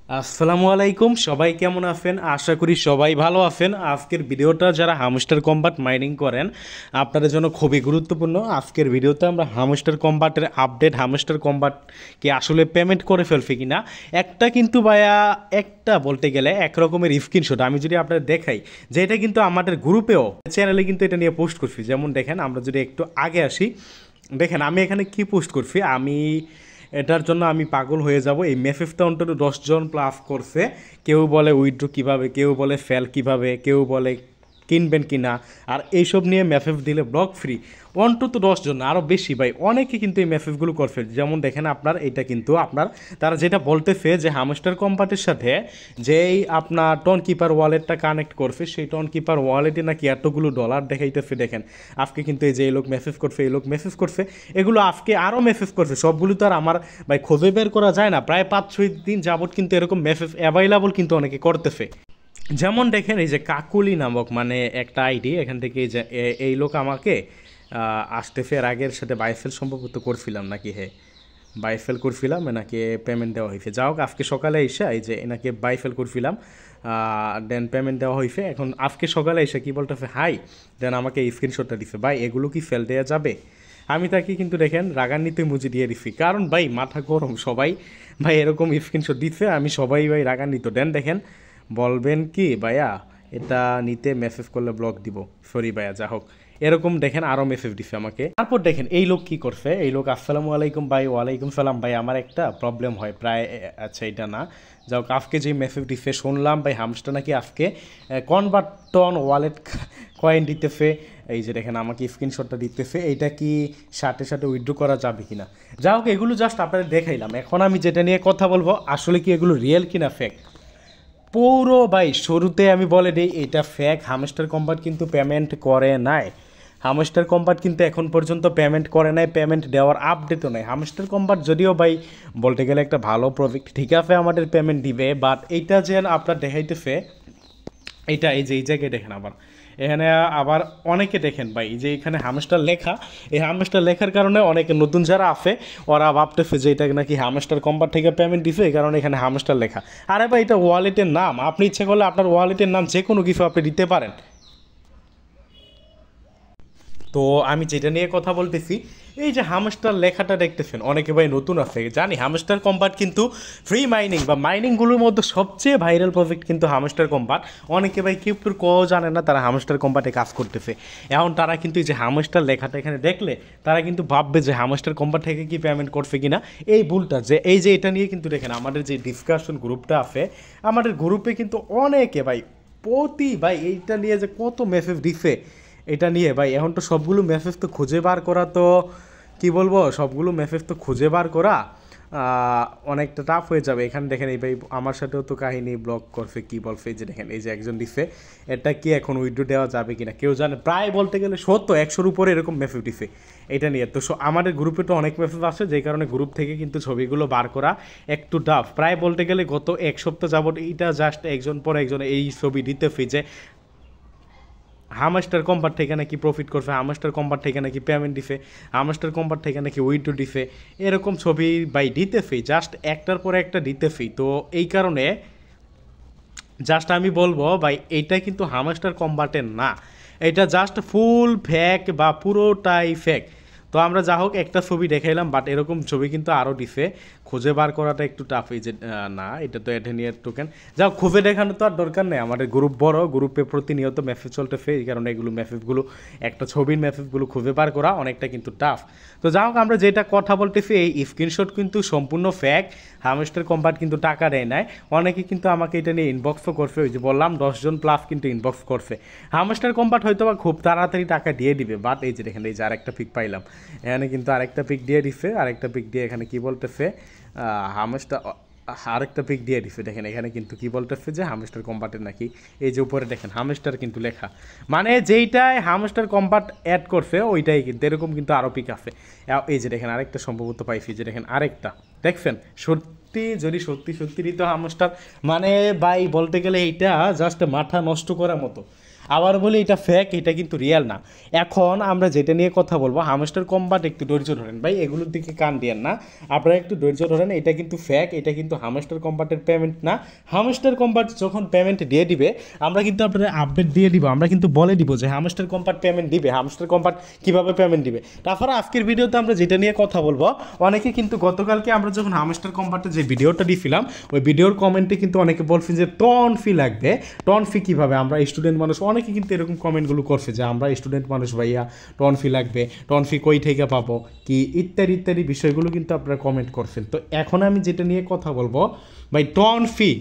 আসসালামু আলাইকুম, সবাই কেমন আছেন? আশা করি সবাই ভালো আছেন। আজকের ভিডিওটা যারা হামস্টার কম্বাট মাইনিং করেন আপনাদের জন্য খুবই গুরুত্বপূর্ণ। আজকের ভিডিওতে আমরা হামস্টার কম্বাটের আপডেট, হামস্টার কম্বাট কি আসলে পেমেন্ট করে ফেলছে কিনা, একটা কিন্তু ভাইয়া একটা বলতে গেলে এক রকমের স্ক্রিনশট আমি যদি আপনাদের দেখাই যে এটা কিন্তু আমাদের গ্রুপেও চ্যানেলে কিন্তু এটা নিয়ে পোস্ট করছি। যেমন দেখেন, আমরা যদি একটু আগে আসি, দেখেন আমি এখানে কি পোস্ট করছি। এটার জন্য আমি পাগল হয়ে যাব। এই মেসেজটা অন্তত 10 জন প্লাস করছে। কেউ বলে উইথড্র কীভাবে, কেউ বলে ফেল কীভাবে, কেউ বলে কিনবেন কি না, আর এইসব নিয়ে মেসেজ দিলে ব্লক ফ্রি। অন্তত 10 জন, আরও বেশি ভাই, অনেকে কিন্তু এই মেসেজগুলো করছে। যেমন দেখেন আপনার এটা কিন্তু আপনার তারা যেটা বলতেছে যে হামস্টার কোম্পানির সাথে যেই আপনার টন কিপার ওয়ালেটটা কানেক্ট করছে, সেই টন কিপার ওয়ালেটে নাকি এতগুলো ডলার দেখাইতেছে। দেখেন আজকে কিন্তু এই যে এই লোক মেসেজ করছে, এই লোক মেসেজ করছে, এগুলো আজকে আরও মেসেজ করছে। সবগুলো তো আর আমার ভাই খুঁজে বের করা যায় না। প্রায় 5-6 দিন যাবত কিন্তু এরকম মেসেজ অ্যাভেলেবল কিন্তু অনেকে করতেছে। যেমন দেখেন এই যে কাকুলি নামক মানে একটা আইডি, এখান থেকে এই যে এই লোক আমাকে আসতেছে। এর আগের সাথে বাইফেল সম্ভবত করছিলাম নাকি, হ্যাঁ বাইফেল করছিলাম, এনাকে পেমেন্ট দেওয়া হয়েছে। যাই হোক আজকে সকালে এসে এই যে এনাকে বাইফেল করছিলাম, দেন পেমেন্ট দেওয়া হয়েছে। এখন আজকে সকালে এসে কী বলতেছে, হাই, দেন আমাকে এই স্ক্রিনশটটা দিচ্ছে, ভাই এগুলো কি ফেল দেওয়া যাবে? আমি তাকে কিন্তু দেখেন রাগান্বিত মুজি দিয়ে দিচ্ছি, কারণ ভাই মাথা গরম। সবাই ভাই এরকম স্ক্রিনশট দিচ্ছে, আমি সবাই ভাই রাগান্বিত। দেন দেখেন বলবেন কি ভাইয়া এটা নিতে মেসেজ করলে ব্লক দিব, সরি ভাইয়া। যা হোক এরকম দেখেন আরও মেসেজ দিচ্ছে আমাকে। তারপর দেখেন এই লোক কি করছে, এই লোক আসসালামু আলাইকুম ভাই। ওয়ালাইকুম সালাম ভাই, আমার একটা প্রবলেম হয় প্রায়, আচ্ছা এটা না, যাও আজকে যে মেসেজ দিচ্ছে শুনলাম ভাই হামস্টার নাকি আজকে কনভার্টন ওয়ালেট কয়েন দিতেছে। এই যে দেখেন আমাকে স্ক্রিনশটটা দিতেছে, এইটা কি সাথে সাথে উইথড্র করা যাবে কিনা। যা হোক এগুলো জাস্ট আপনাদের দেখাইলাম। এখন আমি যেটা নিয়ে কথা বলবো, আসলে কি এগুলো রিয়েল কিনা ফেক। পুরো ভাই শুরুতে আমি বলে দিই এটা ফেক। হামস্টার কম্বাট কিন্তু পেমেন্ট করে নাই। হামস্টার কম্বাট কিন্তু এখন পর্যন্ত পেমেন্ট করে নাই, পেমেন্ট দেওয়ার আপডেটও নাই। হামস্টার কম্বাট যদিও ভাই বলতে গেলে একটা ভালো প্রজেক্ট, ঠিক আছে আমাদের পেমেন্ট দিবে, বাট এইটা যে আপনার দেখাইতেছে এইটা এই যে এই জায়গায় দেখেন আবার এখানে আবার অনেকে দেখেন ভাই যে এখানে হামস্টার লেখা, এই হামস্টার লেখার কারণে অনেকে নতুন যারা আছে ওরা ভাবতেছে যে এটা নাকি হামস্টার কোম্পানি থেকে পেমেন্ট দিছে, এই কারণে এখানে হামস্টার লেখা। আরে ভাই এটা ওয়ালেটের নাম, আপনি ইচ্ছে করলে আপনার ওয়ালেটের নাম যে কোনো কিছু আপনি দিতে পারেন। তো আমি যেটা নিয়ে কথা বলতেছি, এই যে হামস্টার লেখাটা দেখতেছেন, অনেকে ভাই নতুন আছে জানি। হামস্টার কম্পাট কিন্তু ফ্রি মাইনিং বা মাইনিংগুলোর মধ্যে সবচেয়ে ভাইরাল প্রজেক্ট কিন্তু হামস্টার কম্পাট। অনেকে ভাই ক্রিপ্টোর জানে না, তারা হামস্টার কম্পাটে কাজ করতেছে। এখন তারা কিন্তু এই যে হামস্টার লেখাটা এখানে দেখলে তারা কিন্তু ভাববে যে হামস্টার কম্পাট থেকে কি পেমেন্ট করছে কিনা। এই ভুলটা যে এই যে এটা নিয়ে কিন্তু দেখেন আমাদের যে ডিসকাশন গ্রুপটা আছে, আমাদের গ্রুপে কিন্তু অনেকে ভাই ভাই এইটা নিয়ে যে কত মেসেজ দিচ্ছে এটা নিয়ে ভাই। এখন তো সবগুলো মেসেজ তো খুঁজে বার করা, তো কি বলবো, সবগুলো মেসেজ তো খুঁজে বার করা অনেকটা টাফ হয়ে যাবে। এখানে দেখেন এই ভাই আমার সাথেও তো কাহিনী ব্লক করছে, কি বলছে এই যে দেখেন এই যে একজন দিচ্ছে, এটা কি এখন উইথড্র দেওয়া যাবে কিনা কেউ জানে। প্রায় বলতে গেলে 100-100-র উপরে এরকম মেসেজ দিচ্ছে এটা নিয়ে। তো আমাদের গ্রুপে তো অনেক মেসেজ আসে, যেই কারণে গ্রুপ থেকে কিন্তু ছবিগুলো বার করা একটু টাফ। প্রায় বলতে গেলে গত এক সপ্তাহ যাবত এইটা জাস্ট একজন পর একজন এই ছবি দিতেছে যে হামস্টার কোম্পার থেকে নাকি প্রফিট করছে, হামস্টার কোম্পার থেকে নাকি পেমেন্ট দিছে, হামস্টার কোম্পার থেকে নাকি উইথড্র দিছে, এরকম ছবি ভাই দিতেছি, জাস্ট একটার পরে একটা দিতেছি। তো এই কারণে জাস্ট আমি বলবো ভাই এইটা কিন্তু হামস্টার কম্বাটের না, এটা জাস্ট ফুল ফেক বা পুরোটাই ফেক। তো আমরা যা হোক একটা ছবি দেখাইলাম, বাট এরকম ছবি কিন্তু আরও দিছে, খুঁজে বার করাটা একটু টাফ। এই যে না এটা তো অ্যাডেনিয়ার টোকেন, যা খুঁজে দেখানো তো আর দরকার নেই। আমাদের গ্রুপ বড়, গ্রুপে প্রতিনিয়ত মেসেজ চলতেছে, এই কারণে এগুলো মেসেজগুলো একটা ছবির মেসেজগুলো খুঁজে বার করা অনেকটা কিন্তু টাফ। তো যা হোক আমরা যেটা কথা বলতেছি এই স্ক্রিনশট কিন্তু সম্পূর্ণ ফ্যাক। হামস্টার কম্পাট কিন্তু টাকা দেয় নাই। অনেকে কিন্তু আমাকে এটা নিয়ে ইনবক্সও করছে, ওই যে বললাম 10 জন প্লাস কিন্তু ইনবক্স করছে। হামস্টার কম্পাট হয়তো বা খুব তাড়াতাড়ি টাকা দিয়ে দিবে, বাট এই যে দেখেন এই যে আরেকটা পিক পাইলাম, এখানে কিন্তু আরেকটা পিক দিয়ে দিচ্ছে, আরেকটা পিক দিয়ে এখানে কি বলতেছে হামস্টার, আরেকটা পিক দিয়ে দিচ্ছে দেখেন এখানে কিন্তু কি বলতেছে যে হামস্টার কম্পাটের নাকি এই যে উপরে দেখেন হামস্টার কিন্তু লেখা, মানে যেইটায় হামস্টার কম্পাট অ্যাড করছে ওইটাই কিন্তু এরকম কিন্তু আরও পিক আছে। এই যে দেখেন আরেকটা সম্ভবত পাইছি, যে দেখেন আরেকটা দেখছেন, সত্যি যদি সত্যি সত্যি তো হামস্টার, মানে ভাই বলতে গেলে এইটা জাস্ট মাথা নষ্ট করার মতো। আবার বলি এটা ফেক, এটা কিন্তু রিয়েল না। এখন আমরা যেটা নিয়ে কথা বলবো হামস্টার কম্বাট, একটু ধৈর্য ধরেন ভাই, এগুলোর দিকে কান দিয়েন না, আপনারা একটু ধৈর্য ধরেন। এটা কিন্তু ফেক, এটা কিন্তু হামস্টার কম্বাটের পেমেন্ট না। হামস্টার কম্বাট যখন পেমেন্ট দিয়ে দিবে আমরা কিন্তু আপনারা আপডেট দিয়ে দিব, আমরা কিন্তু বলে দিব যে হামস্টার কম্বাট পেমেন্ট দিবে, হামস্টার কম্বাট কীভাবে পেমেন্ট দিবে। তারপরে আজকের ভিডিওতে আমরা যেটা নিয়ে কথা বলবো, অনেকে কিন্তু গতকালকে আমরা যখন হামস্টার কম্বাটের যে ভিডিওটা দিয়েছিলাম ওই ভিডিওর কমেন্টে কিন্তু অনেকে বলছেন যে টন ফি লাগবে, টন ফি কীভাবে, আমরা স্টুডেন্ট মানুষ, অনেকে কিন্তু এরকম কমেন্টগুলো করছে যে আমরা স্টুডেন্ট মানুষ ভাইয়া, টন ফি লাগবে, টন ফি কই থেকে পাবো কি, ইত্যাদি ইত্যাদি বিষয়গুলো কিন্তু আপনারা কমেন্ট করছেন। তো এখন আমি যেটা নিয়ে কথা বলবো ভাই, টন ফি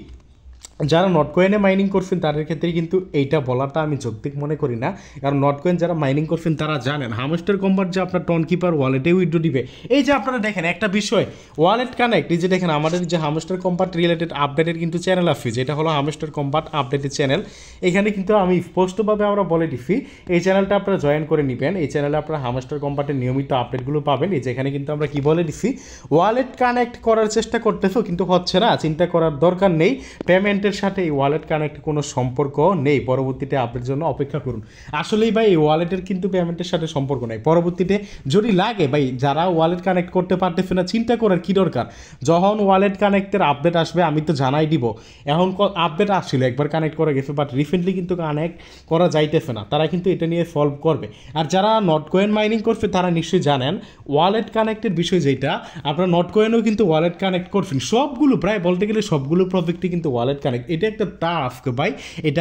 যারা নট কয়েনে মাইনিং করছেন তাদের ক্ষেত্রে কিন্তু এইটা বলাটা আমি যৌক্তিক মনে করি না, কারণ নট কয়েন যারা মাইনিং করছেন তারা জানেন হামস্টার কম্বাট যে আপনার টন কিপার ওয়ালেটে উইথড্র দিবে। এই যে আপনারা দেখেন একটা বিষয়, ওয়ালেট কানেক্ট, এই যে দেখেন আমাদের যে হামস্টার কম্বাট রিলেটেড আপডেটের কিন্তু চ্যানেল আছে, যেটা হলো হামস্টার কম্বাট আপডেটের চ্যানেল। এখানে কিন্তু আমি স্পষ্টভাবে আমরা বলে দিচ্ছি এই চ্যানেলটা আপনারা জয়েন করে নেবেন, এই চ্যানেলে আপনারা হামস্টার কম্বাটের নিয়মিত আপডেটগুলো পাবেন। এই যেখানে কিন্তু আমরা কি বলে দিচ্ছি, ওয়ালেট কানেক্ট করার চেষ্টা করতেছো কিন্তু হচ্ছে না, চিন্তা করার দরকার নেই, পেমেন্টের সাথে এই ওয়ালেট কানেক্ট কোনো সম্পর্ক নেই, পরবর্তীতে আপডেটের জন্য অপেক্ষা করুন। আসলেই ভাই এই ওয়ালেটের কিন্তু পেমেন্টের সাথে সম্পর্ক নেই, পরবর্তীতে যদি লাগে ভাই যারা ওয়ালেট কানেক্ট করতে পারতেছে না চিন্তা করার কী দরকার, যখন ওয়ালেট কানেক্টের আপডেট আসবে আমি তো জানাই দিব। এখন আপডেট আসছিল একবার কানেক্ট করা গেছে, বাট রিসেন্টলি কিন্তু কানেক্ট করা যাইতেছে না, তারা কিন্তু এটা নিয়ে সলভ করবে। আর যারা নট কয়েন মাইনিং করছে তারা নিশ্চয়ই জানেন ওয়ালেট কানেক্টের বিষয়, যেটা আপনারা নট কয়েনও কিন্তু ওয়ালেট কানেক্ট করছেন, সবগুলো প্রায় বলতে গেলে সবগুলো প্রজেক্টই কিন্তু ওয়ালেট কানেক্ট। এটা একটা টাস্ক ভাই, এটা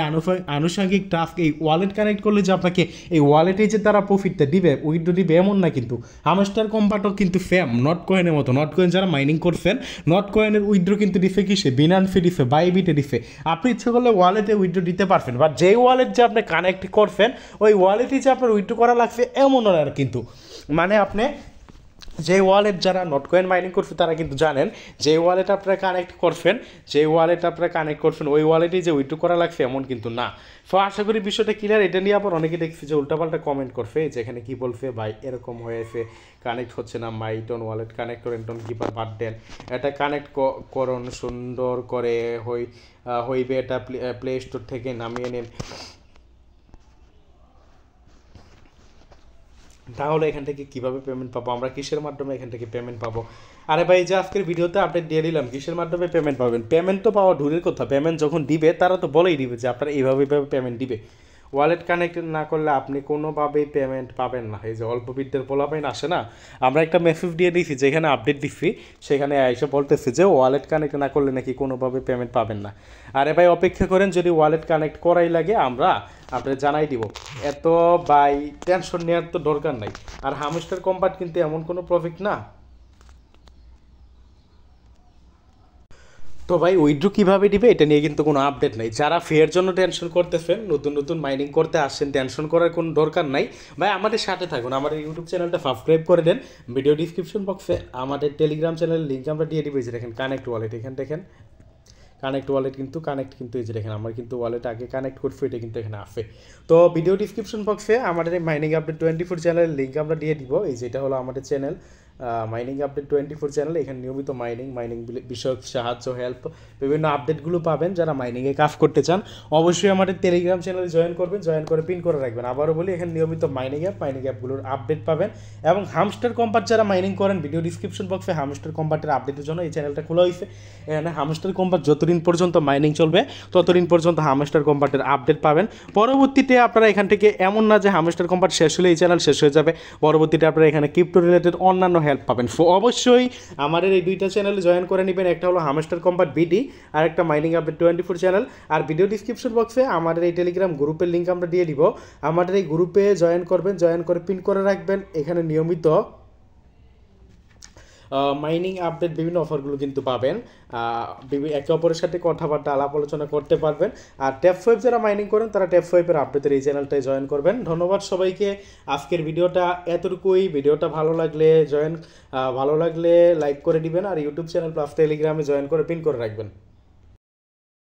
আনুষঙ্গিক টাস্ক। এই ওয়ালেট কানেক্ট করলে যে আপনাকে এই ওয়ালেটে যে তারা প্রফিটটা দিবে, উইথড্র দিবে এমন না কিন্তু। হামস্টার কম্বাটও কিন্তু ফেম নট কয়েনের মতো, নট কয়েন যারা মাইনিং করছেন নট কয়েনের উইথড্র কিন্তু দিছে কিসে, বিনান্সে দিছে, বাইবিটে দিছে, আপনি ইচ্ছে করলে ওয়ালেটে উইথড্র দিতে পারবেন, বাট যেই ওয়ালেট যে আপনি কানেক্ট করছেন ওই ওয়ালেটে যে আপনার উইথড্র করা লাগছে এমন না কিন্তু। মানে আপনি যে ওয়ালেট যারা নট কয়েন মাইনিং করছে তারা কিন্তু জানেন যে ওয়ালেট আপনারা কানেক্ট করছেন, যে ওয়ালেট আপনারা কানেক্ট করছেন ওই ওয়ালেটেই যে উইথড্র করা লাগছে এমন কিন্তু না। সো আশা করি বিষয়টা ক্লিয়ার। এটা নিয়ে আবার অনেকে দেখছি যে উল্টাপাল্টা কমেন্ট করছে, যেখানে কি বলছে ভাই এরকম হয়েছে, কানেক্ট হচ্ছে না, মাইটন ওয়ালেট কানেক্ট করেন, টন কিপার বাদ দেন, এটা কানেক্ট করুন সুন্দর করে হইবে, এটা প্লে স্টোর থেকে নামিয়ে নিন, তাহলে এখান থেকে কীভাবে পেমেন্ট পাবো, আমরা কিসের মাধ্যমে এখান থেকে পেমেন্ট পাবো। আরে ভাই যে আজকের ভিডিওতে আপডেট দিয়ে দিলাম কিসের মাধ্যমে পেমেন্ট পাবেন, পেমেন্ট তো পাওয়া দূরের কথা, পেমেন্ট যখন দিবে তারা তো বলেই দিবে যে আপনারা এইভাবে পেমেন্ট দিবে। ওয়ালেট কানেক্ট না করলে আপনি কোনোভাবেই পেমেন্ট পাবেন না। এই যে অল্প বিদ্যের পোলাপাইন আসে না, আমরা একটা মেসেজ দিয়ে দিয়েছি যেখানে আপডেট দিচ্ছি, সেখানে এসে বলতেছে যে ওয়ালেট কানেক্ট না করলে নাকি কোনোভাবে পেমেন্ট পাবেন না। আরে ভাই অপেক্ষা করেন, যদি ওয়ালেট কানেক্ট করাই লাগে আমরা আপনাদের জানাই দিব, এত ভাই টেনশন নেওয়ার তো দরকার নাই। আর হামস্টার কম্বাট কিন্তু এমন কোনো প্রফিট না। তো ভাই উইথড্র কীভাবে দিবে এটা নিয়ে কিন্তু কোনো আপডেট নাই, যারা ফের জন্য টেনশন করতেছেন, নতুন নতুন মাইনিং করতে আসছেন, টেনশন করার কোনো দরকার নাই ভাই, আমাদের সাথে থাকুন, আমাদের ইউটিউব চ্যানেলটা সাবস্ক্রাইব করে দেন, ভিডিও ডিসক্রিপশন বক্সে আমাদের টেলিগ্রাম চ্যানেলের লিঙ্ক আমরা দিয়ে দিব। এই যে দেখেন কানেক্ট ওয়ালেট, এখানে দেখেন কানেক্ট ওয়ালেট কিন্তু কানেক্ট কিন্তু এই যে দেখেন আমার কিন্তু ওয়ালেট আগে কানেক্ট করছে, এটা কিন্তু এখানে আছে। তো ভিডিও ডিসক্রিপশন বক্সে আমাদের এই মাইনিং আপডেট 24 চ্যানেলের লিঙ্ক আমরা দিয়ে দিব। এই যেটা হলো আমাদের চ্যানেল মাইনিং আপডেট 24 চ্যানেল, এখানে নিয়মিত মাইনিং বিষয়ক সাহায্য, হেল্প, বিভিন্ন আপডেটগুলো পাবেন। যারা মাইনিংয়ে কাজ করতে চান অবশ্যই আমাদের টেলিগ্রাম চ্যানেলে জয়েন করবেন, জয়েন করে পিন করে রাখবেন। আবারও বলি এখানে নিয়মিত মাইনিং অ্যাপগুলোর আপডেট পাবেন। এবং হামস্টার কম্বাট যারা মাইনিং করেন, ভিডিও ডিসক্রিপশন বক্সে হামস্টার কম্বাটের আপডেটের জন্য এই চ্যানেলটা খোলা হয়েছে। এখানে হামস্টার কম্বাট যতদিন পর্যন্ত মাইনিং চলবে ততদিন পর্যন্ত হামস্টার কম্বাটের আপডেট পাবেন। পরবর্তীতে আপনারা এখান থেকে এমন না যে হামস্টার কম্বাট শেষ হলে এই চ্যানেল শেষ হয়ে যাবে, পরবর্তীতে আপনারা এখানে ক্রিপ্টো রিলেটেড অন্যান্য হেল্প পাবেন। সো অবশ্যই আমাদের এই দুইটা চ্যানেলে জয়েন করে নেবেন, একটা হলো হামস্টার কম্বাট বিডি আর একটা মাইনিং আপডেট 24 চ্যানেল। আর ভিডিও ডিসক্রিপশন বক্সে আমাদের এই টেলিগ্রাম গ্রুপের লিঙ্ক আমরা দিয়ে দিব, আমাদের এই গ্রুপে জয়েন করবেন, জয়েন করে পিন করে রাখবেন। এখানে নিয়মিত মাইনিং আপডেট বিভিন্ন অফারগুলো কিন্তু পাবেন, একে অপরের সাথে কথাবার্তা আলাপ আলোচনা করতে পারবেন। আর ট্যাপ ফাইভ যারা মাইনিং করেন তারা ট্যাপ ফাইভের আপডেটের এই চ্যানেলটায় জয়েন করবেন। ধন্যবাদ সবাইকে, আজকের ভিডিওটা এতটুকুই। ভিডিওটা ভালো লাগলে লাইক করে দিবেন, আর ইউটিউব চ্যানেল প্লাস টেলিগ্রামে জয়েন করে পিন করে রাখবেন।